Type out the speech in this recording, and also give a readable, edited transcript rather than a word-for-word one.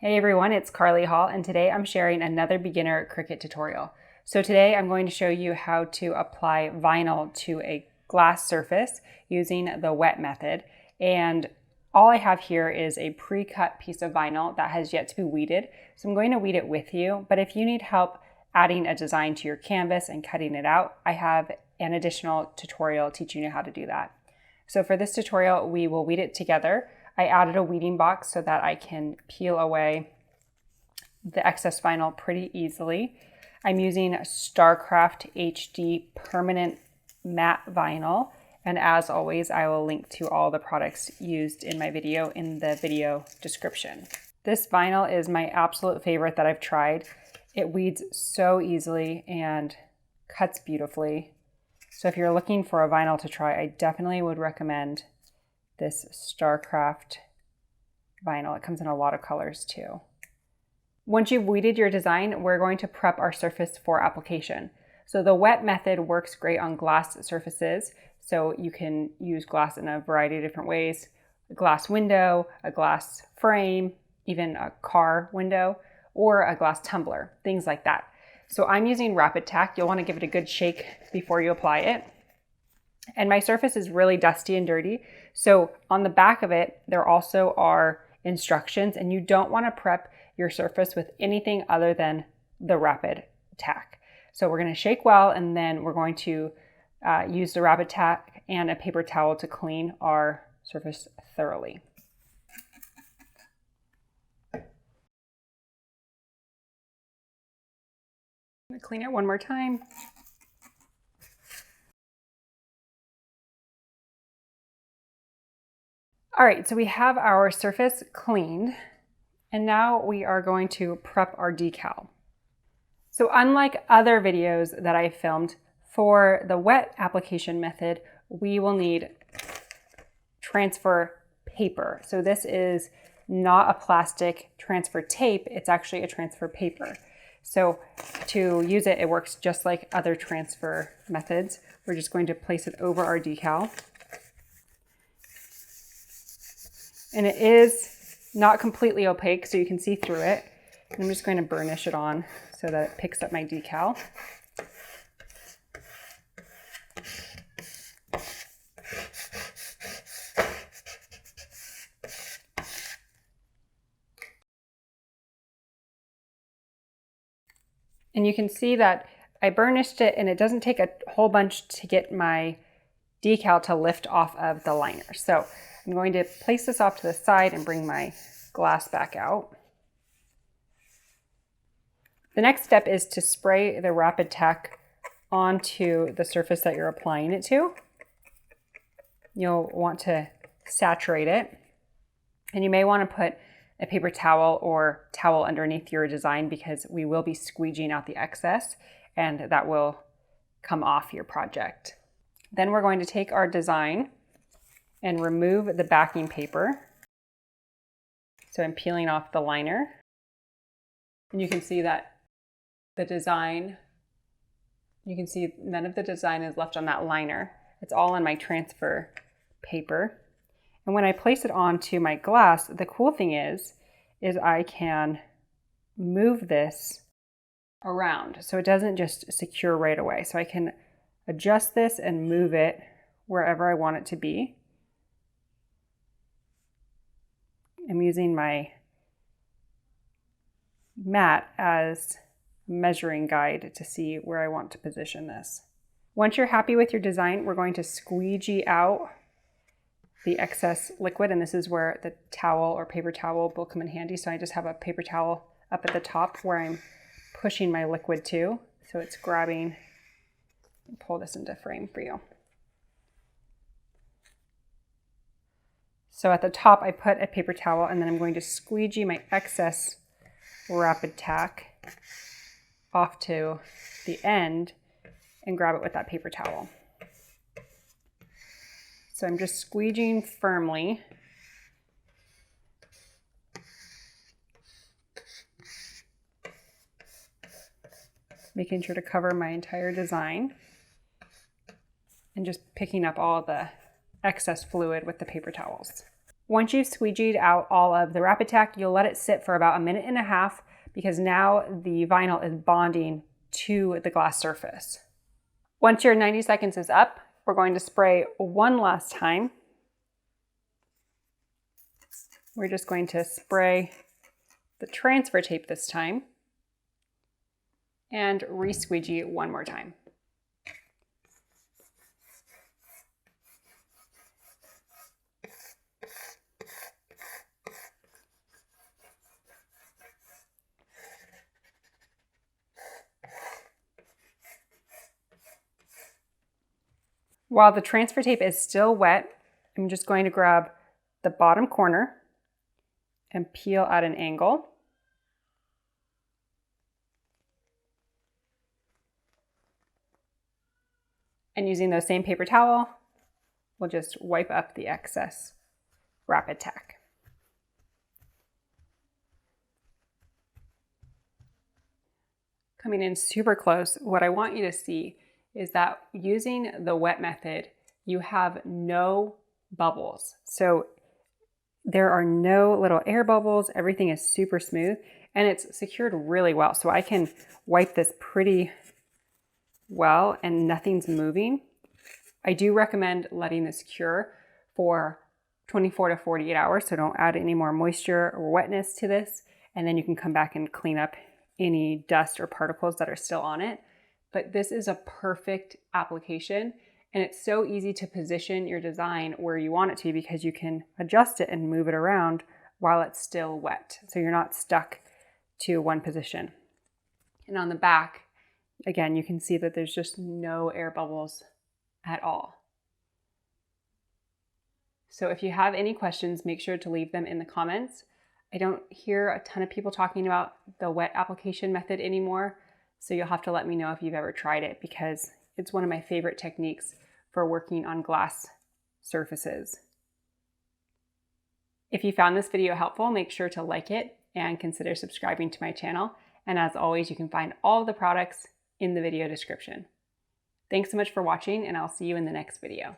Hey everyone, it's Carly Hall, and today I'm sharing another beginner Cricut tutorial. So today I'm going to show you how to apply vinyl to a glass surface using the wet method. And all I have here is a pre-cut piece of vinyl that has yet to be weeded. So I'm going to weed it with you, but if you need help adding a design to your canvas and cutting it out, I have an additional tutorial teaching you how to do that. So for this tutorial, we will weed it together. I added a weeding box so that I can peel away the excess vinyl pretty easily. I'm using StarCraft HD permanent matte vinyl. And as always, I will link to all the products used in my video in the video description. This vinyl is my absolute favorite that I've tried. It weeds so easily and cuts beautifully. So if you're looking for a vinyl to try, I definitely would recommend this StarCraft vinyl. It comes in a lot of colors too. Once you've weeded your design, we're going to prep our surface for application. So the wet method works great on glass surfaces. So you can use glass in a variety of different ways. A glass window, a glass frame, even a car window, or a glass tumbler, things like that. So I'm using Rapid Tack. You'll want to give it a good shake before you apply it. And my surface is really dusty and dirty. So on the back of it, there also are instructions, and you don't want to prep your surface with anything other than the Rapid Tack. So we're going to shake well, and then we're going to use the Rapid Tack and a paper towel to clean our surface thoroughly. I'm going to clean it one more time. All right, so we have our surface cleaned, and now we are going to prep our decal. So unlike other videos that I filmed, for the wet application method, we will need transfer paper. So this is not a plastic transfer tape, it's actually a transfer paper. So to use it, it works just like other transfer methods. We're just going to place it over our decal. And it is not completely opaque, so you can see through it. And I'm just going to burnish it on so that it picks up my decal. And you can see that I burnished it, and it doesn't take a whole bunch to get my decal to lift off of the liner. So I'm going to place this off to the side and bring my glass back out. The next step is to spray the Rapid Tack onto the surface that you're applying it to. You'll want to saturate it, and you may want to put a paper towel or towel underneath your design because we will be squeegeeing out the excess, and that will come off your project. Then we're going to take our design and remove the backing paper. So I'm peeling off the liner. And you can see that the design, you can see none of the design is left on that liner. It's all on my transfer paper. And when I place it onto my glass, the cool thing is I can move this around so it doesn't just secure right away. So I can adjust this and move it wherever I want it to be. I'm using my mat as a measuring guide to see where I want to position this. Once you're happy with your design, we're going to squeegee out the excess liquid, and this is where the towel or paper towel will come in handy. So I just have a paper towel up at the top where I'm pushing my liquid to, so it's grabbing. Pull this into frame for you. So at the top, I put a paper towel, and then I'm going to squeegee my excess Rapid Tack off to the end and grab it with that paper towel. So I'm just squeegeeing firmly. Making sure to cover my entire design and just picking up all the excess fluid with the paper towels. Once you've squeegeed out all of the Rapid Tack, you'll let it sit for about 1.5 minutes because now the vinyl is bonding to the glass surface. Once your 90 seconds is up, we're going to spray one last time. We're just going to spray the transfer tape this time and re-squeegee one more time. While the transfer tape is still wet, I'm just going to grab the bottom corner and peel at an angle. And using the same paper towel, we'll just wipe up the excess Rapid Tack. Coming in super close, what I want you to see is that using the wet method, you have no bubbles. So there are no little air bubbles, everything is super smooth, and it's secured really well. So I can wipe this pretty well and nothing's moving. I do recommend letting this cure for 24 to 48 hours, so don't add any more moisture or wetness to this, and then you can come back and clean up any dust or particles that are still on it. But this is a perfect application, and it's so easy to position your design where you want it to because you can adjust it and move it around while it's still wet. So you're not stuck to one position. And on the back, again, you can see that there's just no air bubbles at all. So if you have any questions, make sure to leave them in the comments. I don't hear a ton of people talking about the wet application method anymore. So you'll have to let me know if you've ever tried it because it's one of my favorite techniques for working on glass surfaces. If you found this video helpful, make sure to like it and consider subscribing to my channel. And as always, you can find all of the products in the video description. Thanks so much for watching, and I'll see you in the next video.